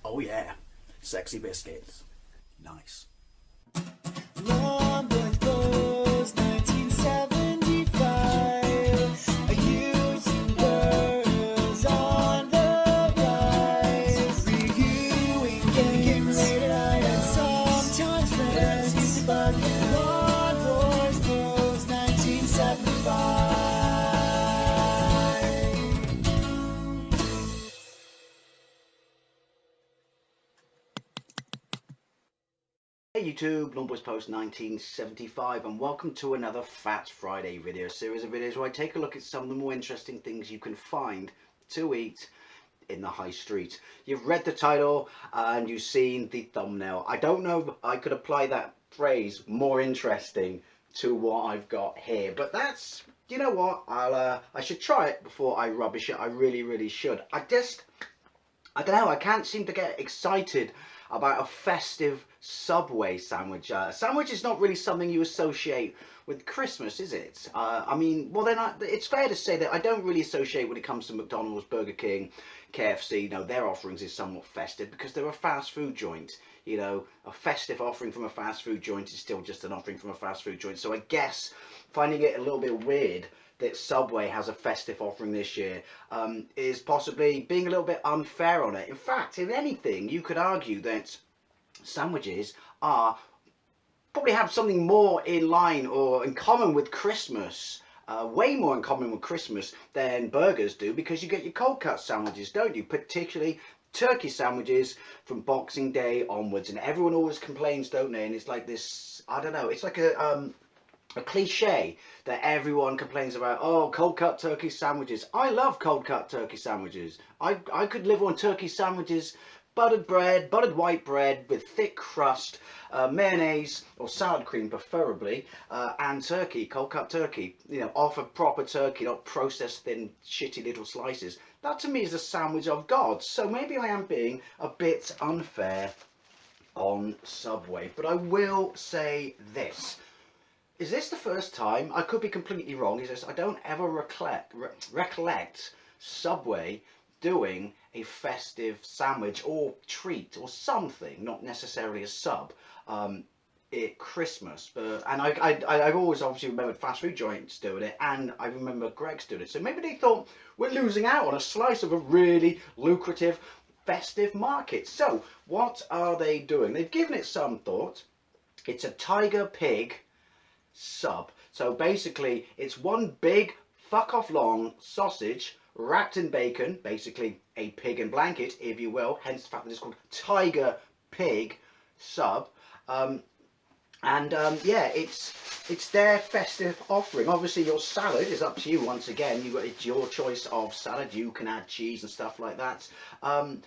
Oh yeah, sexy biscuits. Nice. Long boys blues, 1975. Using girls on the rise. Reviewing games late at night and sometimes friends used to bug. Long boys blues, 1975. Hey YouTube, Longboys Post 1975, and welcome to another Fat Friday video series of videos where I take a look at some of the more interesting things you can find to eat in the high street. You've read the title and you've seen the thumbnail. I don't know if I could apply that phrase, more interesting, to what I've got here, but that's, you know what, I should try it before I rubbish it. I really should. I don't know, I can't seem to get excited about a festive Subway sandwich. Sandwich is not really something you associate with Christmas, is it? I mean, well then, it's fair to say that I don't really associate when it comes to McDonald's, Burger King, KFC. You know, their offerings is somewhat festive because they're a fast food joint. You know, a festive offering from a fast food joint is still just an offering from a fast food joint. So I guess finding it a little bit weird that Subway has a festive offering this year is possibly being a little bit unfair on it. In fact, if anything, you could argue that sandwiches are probably have something more in line or in common with Christmas. Way more in common with Christmas than burgers do, because you get your cold cut sandwiches, don't you? Particularly turkey sandwiches from Boxing Day onwards, and everyone always complains, don't they? And it's like this, I don't know, it's like a cliche that everyone complains about. Oh, cold cut turkey sandwiches. I love cold cut turkey sandwiches. I could live on turkey sandwiches, buttered bread, buttered white bread with thick crust, mayonnaise or salad cream preferably, and turkey, cold cut turkey, you know, off a proper turkey, not processed thin shitty little slices. That to me is a sandwich of God. So maybe I am being a bit unfair on Subway, but I will say this. Is this the first time? I could be completely wrong. Is this? I don't ever recollect Subway doing a festive sandwich or treat or something, not necessarily a sub, at Christmas. And I've always obviously remembered fast food joints doing it, and I remember Greg's doing it. So maybe they thought we're losing out on a slice of a really lucrative festive market. So what are they doing? They've given it some thought. It's a tiger pig sub. So basically it's one big fuck off long sausage wrapped in bacon, basically a pig in blanket, if you will, hence the fact that it's called tiger pig sub. Yeah, it's their festive offering. Obviously your salad is up to you. Once again, it's your choice of salad. You can add cheese and stuff like that. I'm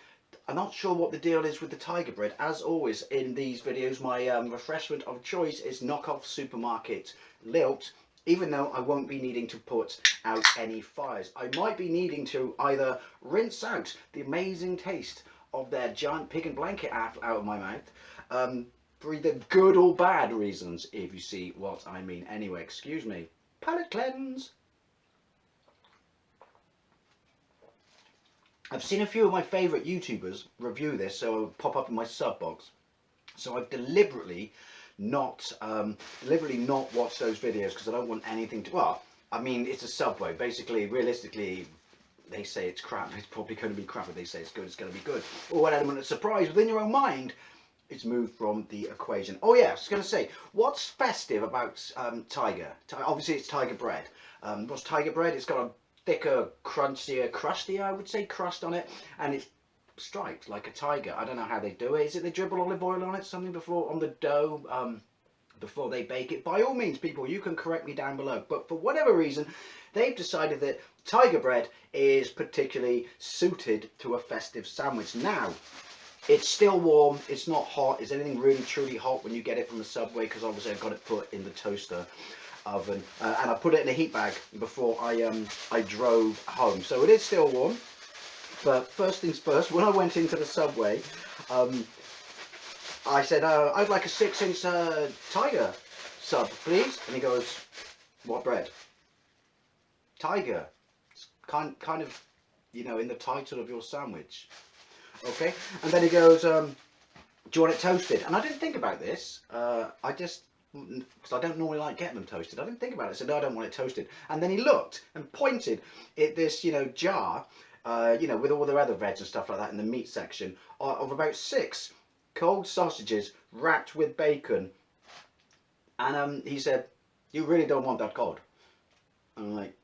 not sure what the deal is with the tiger bread. As always in these videos, my refreshment of choice is knockoff supermarket lilt, even though I won't be needing to put out any fires. I might be needing to either rinse out the amazing taste of their giant pig and blanket out of my mouth, for either good or bad reasons, if you see what I mean. Anyway, excuse me. Palate cleanse. I've seen a few of my favourite YouTubers review this, so it'll pop up in my sub box. So I've deliberately not watched those videos because I don't want anything to. Well, I mean, it's a Subway. Basically, realistically, they say it's crap. It's probably going to be crap. If they say it's good, it's going to be good. Or what element of surprise within your own mind is moved from the equation. Oh yeah, I was going to say, what's festive about Tiger? Obviously, it's Tiger bread. What's Tiger bread? It's got a thicker, crustier, I would say, crust on it, and it's striped like a tiger. I don't know how they do it. Is it they dribble olive oil on it, something before on the dough before they bake it? By all means, people, you can correct me down below. But for whatever reason, they've decided that tiger bread is particularly suited to a festive sandwich. Now, it's still warm. It's not hot. Is anything really truly hot when you get it from the Subway? Because obviously I've got it put in the toaster oven, and I put it in a heat bag before I drove home, so it is still warm. But first things first, when I went into the Subway, I said, I'd like a 6-inch tiger sub, please. And he goes, what bread? Tiger. It's kind of, you know, in the title of your sandwich. Okay, and then he goes, do you want it toasted? And I didn't think about this. I just, because I don't normally like getting them toasted. I didn't think about it. I said, no, I don't want it toasted. And then he looked and pointed at this, jar, with all the other veg and stuff like that in the meat section of about 6 cold sausages wrapped with bacon. And he said, you really don't want that cold. And I'm like,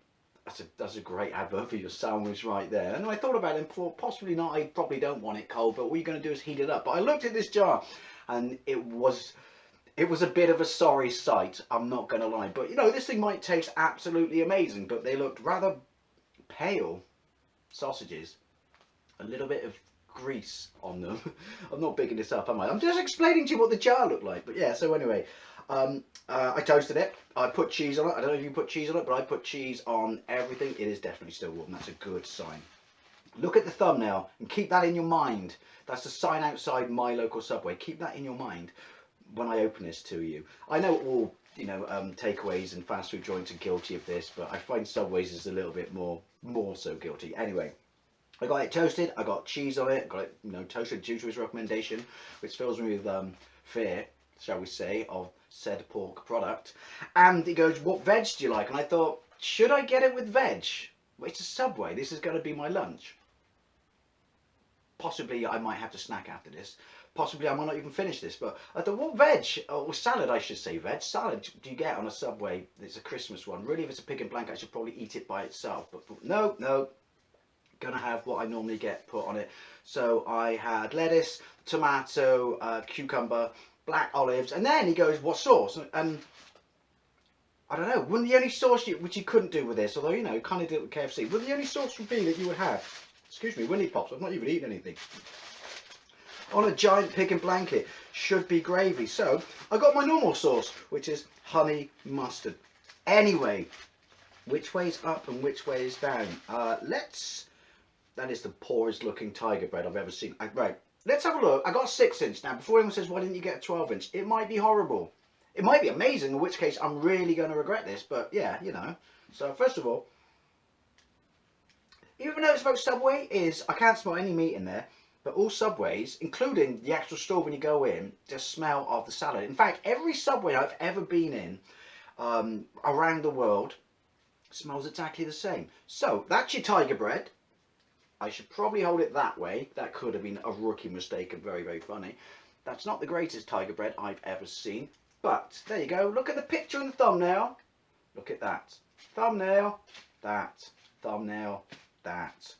that's a great advert for your sandwich right there. And I thought about it and thought, possibly not, I probably don't want it cold, but what you're going to do is heat it up. But I looked at this jar and it was a bit of a sorry sight, I'm not going to lie. But this thing might taste absolutely amazing, but they looked rather pale sausages. A little bit of grease on them. I'm not bigging this up, am I? I'm just explaining to you what the jar looked like. But yeah, so anyway, I toasted it. I put cheese on it. I don't know if you put cheese on it, but I put cheese on everything. It is definitely still warm. That's a good sign. Look at the thumbnail and keep that in your mind. That's the sign outside my local Subway. Keep that in your mind when I open this to you. I know all takeaways and fast food joints are guilty of this, but I find Subway's is a little bit more so guilty. Anyway, I got it toasted. I got cheese on it. Got it toasted due to his recommendation, which fills me with fear, shall we say, of said pork product. And he goes, what veg do you like? And I thought, should I get it with veg? Well, it's a Subway. This is going to be my lunch. Possibly I might have to snack after this. Possibly I might not even finish this. But I thought, what veg, or salad I should say, veg salad do you get on a Subway? It's a Christmas one. Really, if it's a pig and blanket, I should probably eat it by itself. But no. Gonna have what I normally get put on it. So I had lettuce, tomato, cucumber, black olives, and then he goes, what sauce? And I don't know, wouldn't the only sauce which you couldn't do with this, although kind of did it with KFC, wouldn't the only sauce would be that you would have, excuse me, Winnie Pops, I've not even eaten anything, on a giant pig and blanket should be gravy. So I got my normal sauce, which is honey mustard. Anyway, which way's up and which way is down? That is the poorest looking tiger bread I've ever seen. Right, let's have a look. I got a 6-inch. Now, before anyone says, why didn't you get a 12-inch? It might be horrible. It might be amazing, in which case I'm really going to regret this. But yeah, So first of all, even though it's about Subway is, I can't smell any meat in there. But all Subways, including the actual store when you go in, just smell of the salad. In fact, every Subway I've ever been in around the world smells exactly the same. So that's your tiger bread. I should probably hold it that way. That could have been a rookie mistake and very, very funny. That's not the greatest tiger bread I've ever seen. But there you go. Look at the picture in the thumbnail. Look at that. Thumbnail, that. Thumbnail, that.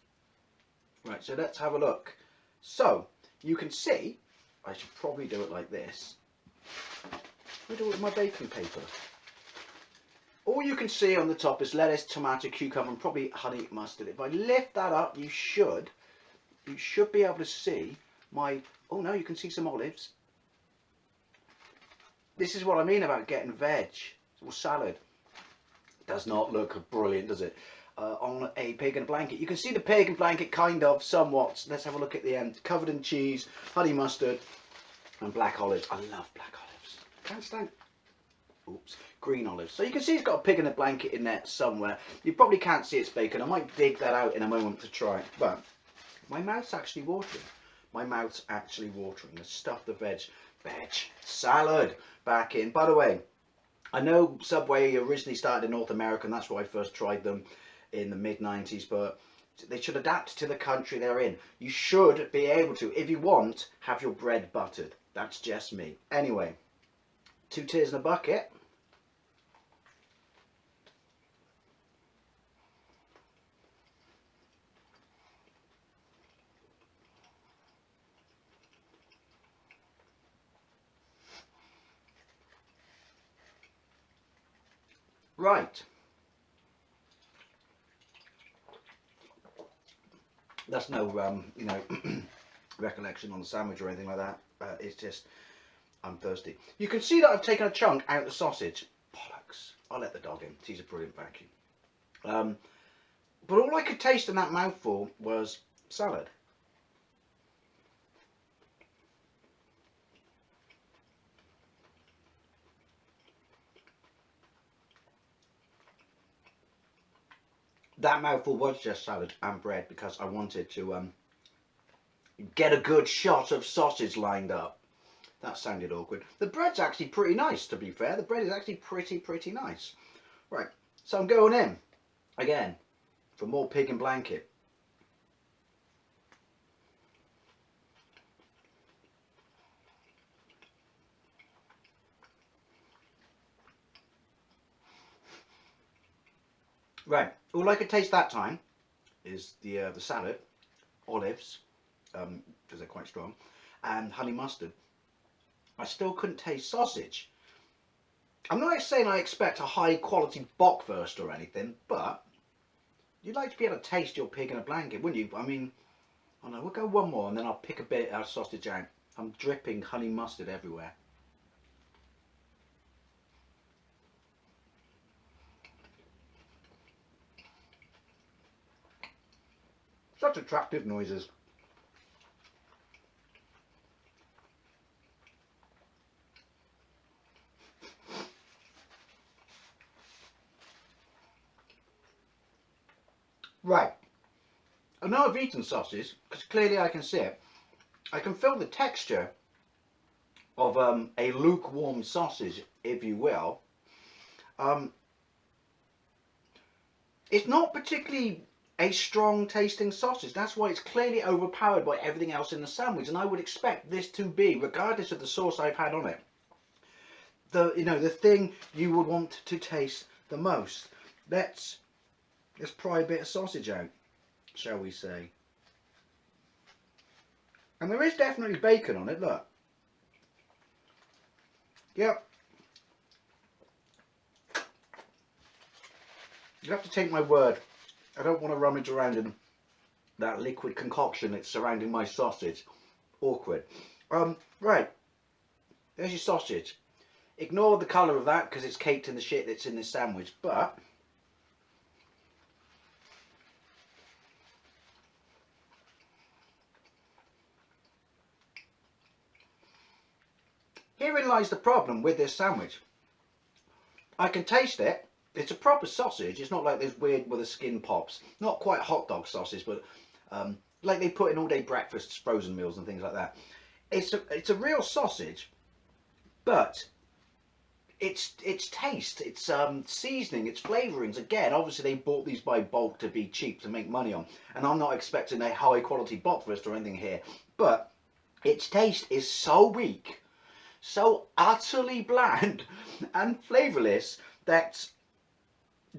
Right, so let's have a look. So, you can see, I should probably do it like this. I do it with my baking paper. All you can see on the top is lettuce, tomato, cucumber, and probably honey mustard. If I lift that up, you should be able to see my, oh no, you can see some olives. This is what I mean about getting veg or salad. Does not look brilliant, does it? On a pig and a blanket. You can see the pig and blanket kind of, somewhat. Let's have a look at the end. Covered in cheese, honey mustard, and black olives. I love black olives. Can't stand green olives. So you can see it's got a pig in a blanket in there somewhere. You probably can't see its bacon. I might dig that out in a moment to try it. But my mouth's actually watering. My mouth's actually watering. Let's stuff the veg salad back in. By the way, I know Subway originally started in North America, and that's where I first tried them in the mid-90s, but they should adapt to the country they're in. You should be able to, if you want, have your bread buttered. That's just me. Anyway, 2 tears in a bucket. Right. That's no, recollection on the sandwich or anything like that. It's just, I'm thirsty. You can see that I've taken a chunk out of the sausage. Bollocks. I'll let the dog in. He's a brilliant vacuum. But all I could taste in that mouthful was salad. That mouthful was just salad and bread because I wanted to get a good shot of sausage lined up. That sounded awkward. The bread's actually pretty nice, to be fair. The bread is actually pretty nice. Right, so I'm going in again for more pig and blanket. Right, all I could taste that time is the salad, olives, because they're quite strong, and honey mustard. I still couldn't taste sausage. I'm not saying I expect a high quality bockwurst or anything, but you'd like to be able to taste your pig in a blanket, wouldn't you? I mean, I don't know, we'll go one more and then I'll pick a bit of sausage out. I'm dripping honey mustard everywhere. Such attractive noises. Right, I know I've eaten sausage, because clearly I can see it. I can feel the texture of a lukewarm sausage, if you will. It's not particularly a strong tasting sausage. That's why it's clearly overpowered by everything else in the sandwich, and I would expect this to be, regardless of the sauce I've had on it, the thing you would want to taste the most. Let's pry a bit of sausage out, shall we say. And there is definitely bacon on it, look. Yep. You have to take my word. I don't want to rummage around in that liquid concoction that's surrounding my sausage. Awkward. Right. There's your sausage. Ignore the colour of that because it's caked in the shit that's in this sandwich, but herein lies the problem with this sandwich. I can taste it. It's a proper sausage. It's not like this weird where the skin pops. Not quite hot dog sausage, but like they put in all day breakfasts, frozen meals and things like that. It's a real sausage, but its taste, its seasoning, its flavourings. Again, obviously they bought these by bulk to be cheap to make money on, and I'm not expecting a high quality bockwurst or anything here. But its taste is so weak, so utterly bland and flavourless that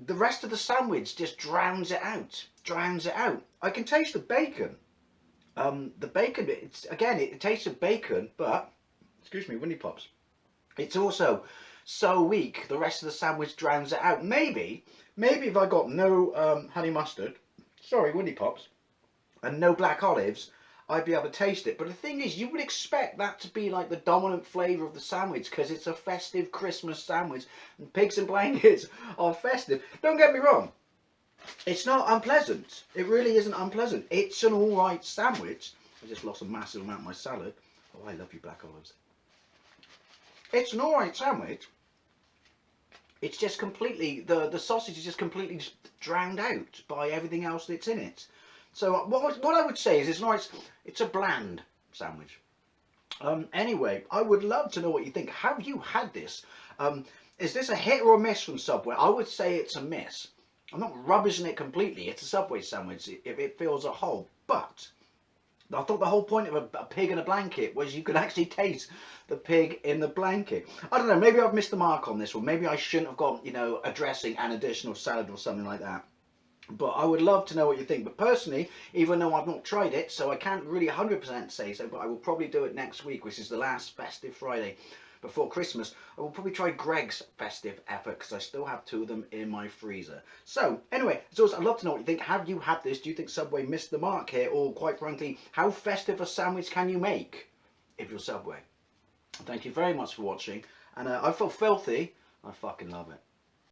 the rest of the sandwich just drowns it out. I can taste the bacon. The bacon, it tastes of bacon, but, excuse me, Winnie Pops. It's also so weak, the rest of the sandwich drowns it out. Maybe if I got no honey mustard, sorry, Winnie Pops, and no black olives, I'd be able to taste it. But the thing is, you would expect that to be like the dominant flavour of the sandwich because it's a festive Christmas sandwich and pigs and blankets are festive. Don't get me wrong, it's not unpleasant. It really isn't unpleasant. It's an alright sandwich. I just lost a massive amount of my salad. Oh, I love you, black olives. It's an alright sandwich. It's just completely, the sausage is just completely drowned out by everything else that's in it. So what I would say is it's a bland sandwich. Anyway, I would love to know what you think. Have you had this? Is this a hit or a miss from Subway? I would say it's a miss. I'm not rubbishing it completely. It's a Subway sandwich if it fills a hole. But I thought the whole point of a pig in a blanket was you could actually taste the pig in the blanket. I don't know, maybe I've missed the mark on this one. Maybe I shouldn't have got, a dressing and additional salad or something like that. But I would love to know what you think. But personally, even though I've not tried it, so I can't really 100% say so, but I will probably do it next week, which is the last festive Friday before Christmas. I will probably try Greg's festive effort because I still have 2 of them in my freezer. So anyway, as always, I'd love to know what you think. Have you had this? Do you think Subway missed the mark here? Or quite frankly, how festive a sandwich can you make if you're Subway? Thank you very much for watching. And I feel filthy. I fucking love it.